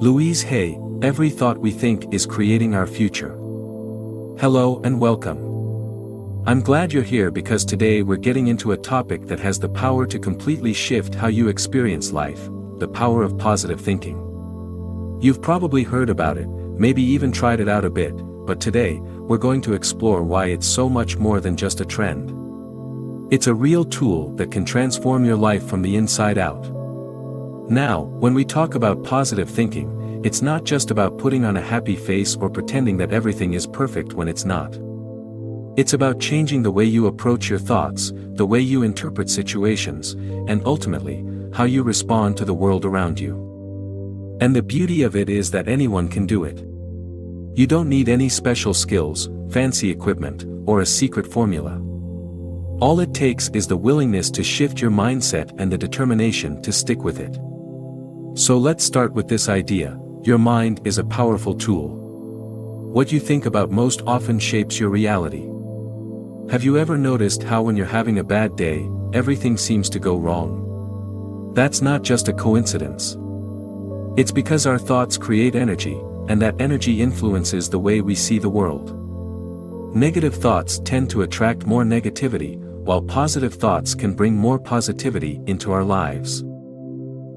Louise, hey, every thought we think is creating our future. Hello and welcome. I'm glad you're here because today we're getting into a topic that has the power to completely shift how you experience life, the power of positive thinking. You've probably heard about it, maybe even tried it out a bit, but today, we're going to explore why it's so much more than just a trend. It's a real tool that can transform your life from the inside out. Now, when we talk about positive thinking, it's not just about putting on a happy face or pretending that everything is perfect when it's not. It's about changing the way you approach your thoughts, the way you interpret situations, and ultimately, how you respond to the world around you. And the beauty of it is that anyone can do it. You don't need any special skills, fancy equipment, or a secret formula. All it takes is the willingness to shift your mindset and the determination to stick with it. So let's start with this idea: your mind is a powerful tool. What you think about most often shapes your reality. Have you ever noticed how when you're having a bad day, everything seems to go wrong? That's not just a coincidence. It's because our thoughts create energy, and that energy influences the way we see the world. Negative thoughts tend to attract more negativity, while positive thoughts can bring more positivity into our lives.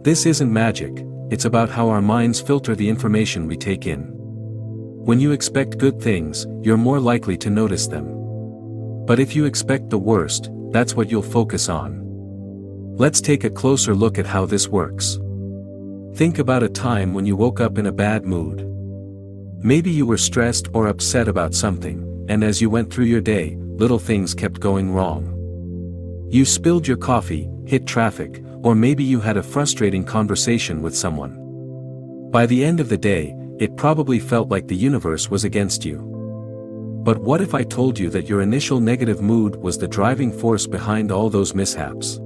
This isn't magic, it's about how our minds filter the information we take in. When you expect good things, you're more likely to notice them. But if you expect the worst, that's what you'll focus on. Let's take a closer look at how this works. Think about a time when you woke up in a bad mood. Maybe you were stressed or upset about something, and as you went through your day, little things kept going wrong. You spilled your coffee, hit traffic, or maybe you had a frustrating conversation with someone. By the end of the day, it probably felt like the universe was against you. But what if I told you that your initial negative mood was the driving force behind all those mishaps?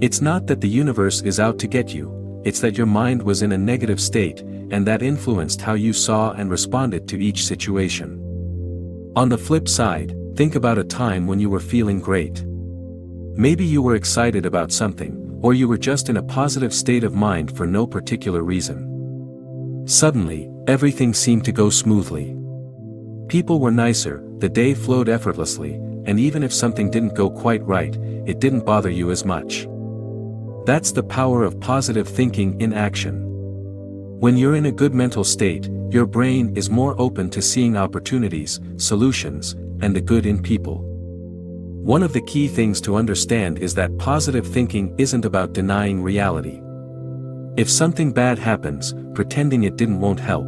It's not that the universe is out to get you, it's that your mind was in a negative state, and that influenced how you saw and responded to each situation. On the flip side, think about a time when you were feeling great. Maybe you were excited about something, or you were just in a positive state of mind for no particular reason. Suddenly, everything seemed to go smoothly. People were nicer, the day flowed effortlessly, and even if something didn't go quite right, it didn't bother you as much. That's the power of positive thinking in action. When you're in a good mental state, your brain is more open to seeing opportunities, solutions, and the good in people. One of the key things to understand is that positive thinking isn't about denying reality. If something bad happens, pretending it won't help.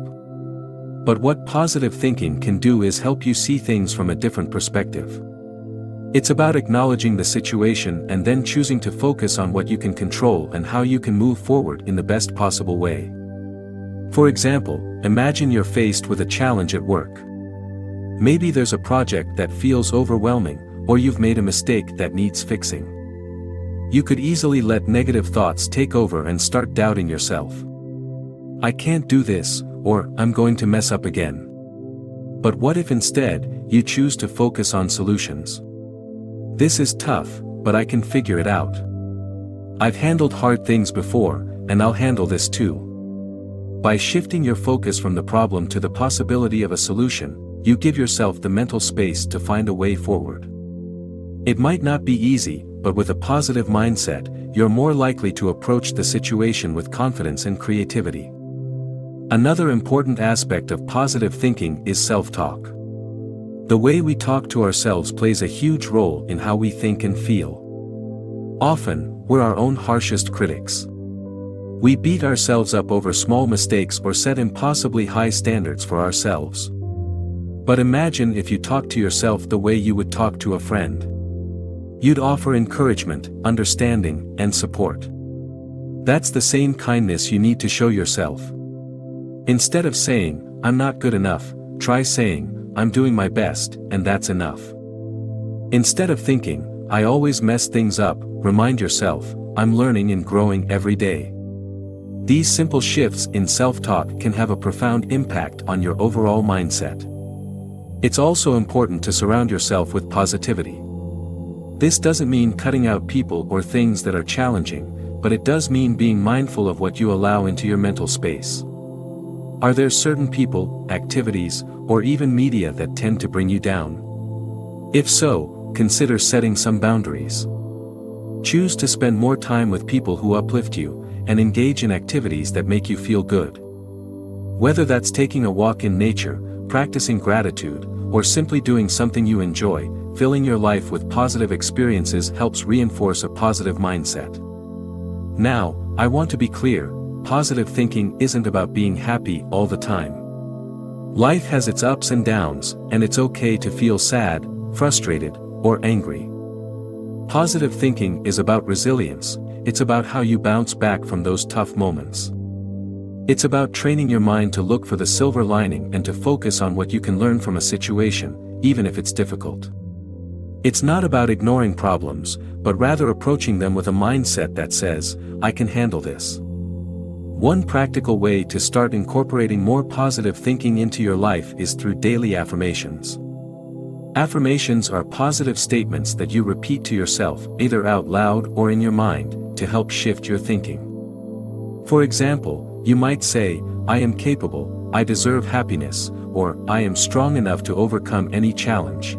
But what positive thinking can do is help you see things from a different perspective. It's about acknowledging the situation and then choosing to focus on what you can control and how you can move forward in the best possible way. For example, imagine you're faced with a challenge at work. Maybe there's a project that feels overwhelming, or you've made a mistake that needs fixing. You could easily let negative thoughts take over and start doubting yourself. I can't do this, or I'm going to mess up again. But what if instead, you choose to focus on solutions? This is tough, but I can figure it out. I've handled hard things before, and I'll handle this too. By shifting your focus from the problem to the possibility of a solution, you give yourself the mental space to find a way forward. It might not be easy, but with a positive mindset, you're more likely to approach the situation with confidence and creativity. Another important aspect of positive thinking is self-talk. The way we talk to ourselves plays a huge role in how we think and feel. Often, we're our own harshest critics. We beat ourselves up over small mistakes or set impossibly high standards for ourselves. But imagine if you talked to yourself the way you would talk to a friend. You'd offer encouragement, understanding, and support. That's the same kindness you need to show yourself. Instead of saying, "I'm not good enough," try saying, "I'm doing my best, and that's enough." Instead of thinking, "I always mess things up," remind yourself, "I'm learning and growing every day." These simple shifts in self-talk can have a profound impact on your overall mindset. It's also important to surround yourself with positivity. This doesn't mean cutting out people or things that are challenging, but it does mean being mindful of what you allow into your mental space. Are there certain people, activities, or even media that tend to bring you down? If so, consider setting some boundaries. Choose to spend more time with people who uplift you, and engage in activities that make you feel good. Whether that's taking a walk in nature, practicing gratitude, or simply doing something you enjoy, filling your life with positive experiences helps reinforce a positive mindset. Now, I want to be clear, positive thinking isn't about being happy all the time. Life has its ups and downs, and it's okay to feel sad, frustrated, or angry. Positive thinking is about resilience. It's about how you bounce back from those tough moments. It's about training your mind to look for the silver lining and to focus on what you can learn from a situation, even if it's difficult. It's not about ignoring problems, but rather approaching them with a mindset that says, "I can handle this." One practical way to start incorporating more positive thinking into your life is through daily affirmations. Affirmations are positive statements that you repeat to yourself, either out loud or in your mind, to help shift your thinking. For example, you might say, "I am capable, I deserve happiness," or "I am strong enough to overcome any challenge."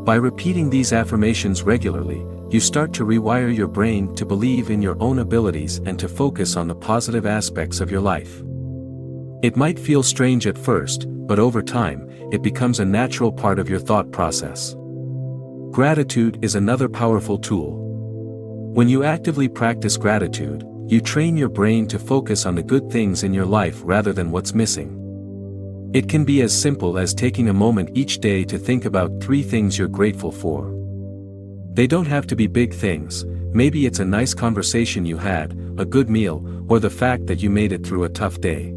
By repeating these affirmations regularly, you start to rewire your brain to believe in your own abilities and to focus on the positive aspects of your life. It might feel strange at first, but over time, it becomes a natural part of your thought process. Gratitude is another powerful tool. When you actively practice gratitude, you train your brain to focus on the good things in your life rather than what's missing. It can be as simple as taking a moment each day to think about 3 things you're grateful for. They don't have to be big things. Maybe it's a nice conversation you had, a good meal, or the fact that you made it through a tough day.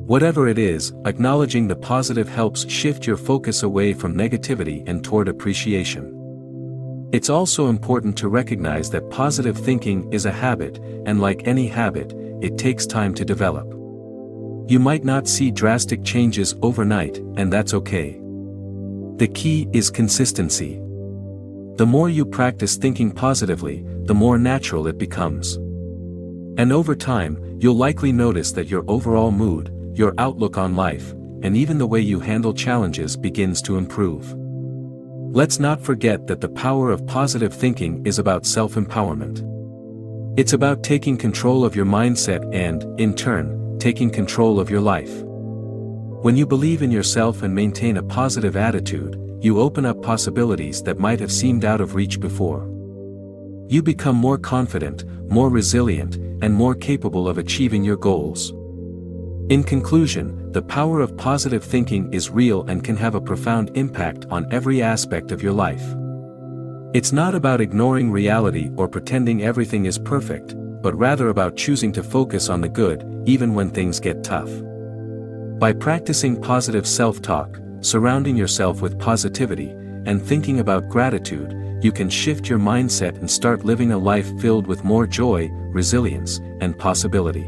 Whatever it is, acknowledging the positive helps shift your focus away from negativity and toward appreciation. It's also important to recognize that positive thinking is a habit, and like any habit, it takes time to develop. You might not see drastic changes overnight, and that's okay. The key is consistency. The more you practice thinking positively, the more natural it becomes. And over time, you'll likely notice that your overall mood, your outlook on life, and even the way you handle challenges begins to improve. Let's not forget that the power of positive thinking is about self-empowerment. It's about taking control of your mindset and, in turn, taking control of your life. When you believe in yourself and maintain a positive attitude, you open up possibilities that might have seemed out of reach before. You become more confident, more resilient, and more capable of achieving your goals. In conclusion, the power of positive thinking is real and can have a profound impact on every aspect of your life. It's not about ignoring reality or pretending everything is perfect, but rather about choosing to focus on the good, even when things get tough. By practicing positive self-talk, surrounding yourself with positivity, and thinking about gratitude, you can shift your mindset and start living a life filled with more joy, resilience, and possibility.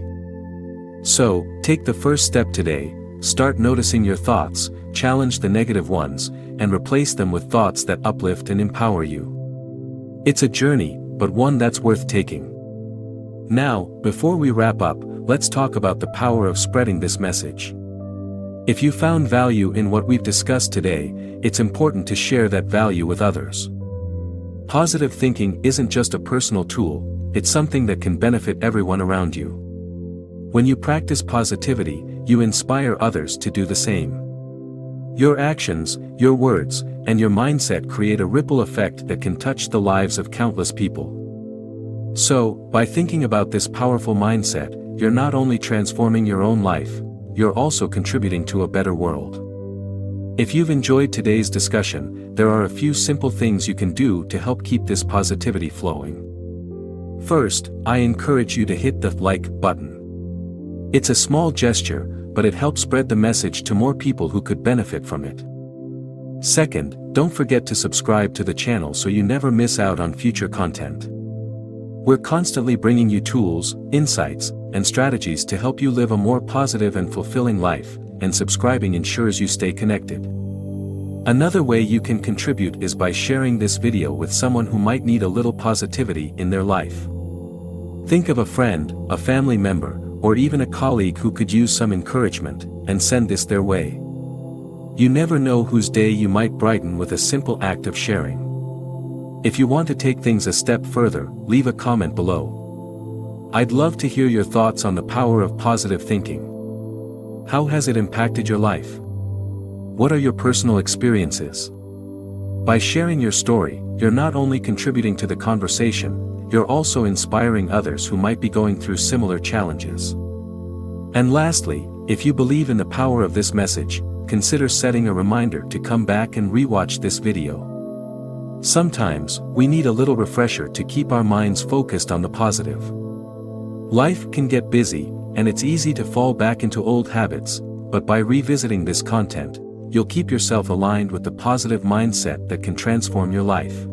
So, take the first step today, start noticing your thoughts, challenge the negative ones, and replace them with thoughts that uplift and empower you. It's a journey, but one that's worth taking. Now, before we wrap up, let's talk about the power of spreading this message. If you found value in what we've discussed today, it's important to share that value with others. Positive thinking isn't just a personal tool, it's something that can benefit everyone around you. When you practice positivity, you inspire others to do the same. Your actions, your words, and your mindset create a ripple effect that can touch the lives of countless people. So, by thinking about this powerful mindset, you're not only transforming your own life, you're also contributing to a better world. If you've enjoyed today's discussion, there are a few simple things you can do to help keep this positivity flowing. First, I encourage you to hit the like button. It's a small gesture, but it helps spread the message to more people who could benefit from it. Second, don't forget to subscribe to the channel so you never miss out on future content. We're constantly bringing you tools, insights, and strategies to help you live a more positive and fulfilling life, and subscribing ensures you stay connected. Another way you can contribute is by sharing this video with someone who might need a little positivity in their life. Think of a friend, a family member, or even a colleague who could use some encouragement, and send this their way. You never know whose day you might brighten with a simple act of sharing. If you want to take things a step further, leave a comment below. I'd love to hear your thoughts on the power of positive thinking. How has it impacted your life? What are your personal experiences? By sharing your story, you're not only contributing to the conversation, you're also inspiring others who might be going through similar challenges. And lastly, if you believe in the power of this message, consider setting a reminder to come back and rewatch this video. Sometimes, we need a little refresher to keep our minds focused on the positive. Life can get busy, and it's easy to fall back into old habits, but by revisiting this content, you'll keep yourself aligned with the positive mindset that can transform your life.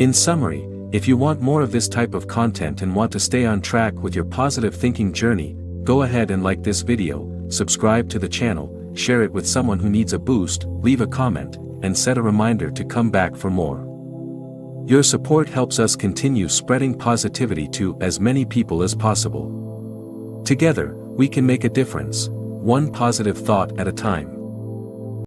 In summary, if you want more of this type of content and want to stay on track with your positive thinking journey, go ahead and like this video, subscribe to the channel, share it with someone who needs a boost, leave a comment, and set a reminder to come back for more. Your support helps us continue spreading positivity to as many people as possible. Together, we can make a difference, one positive thought at a time.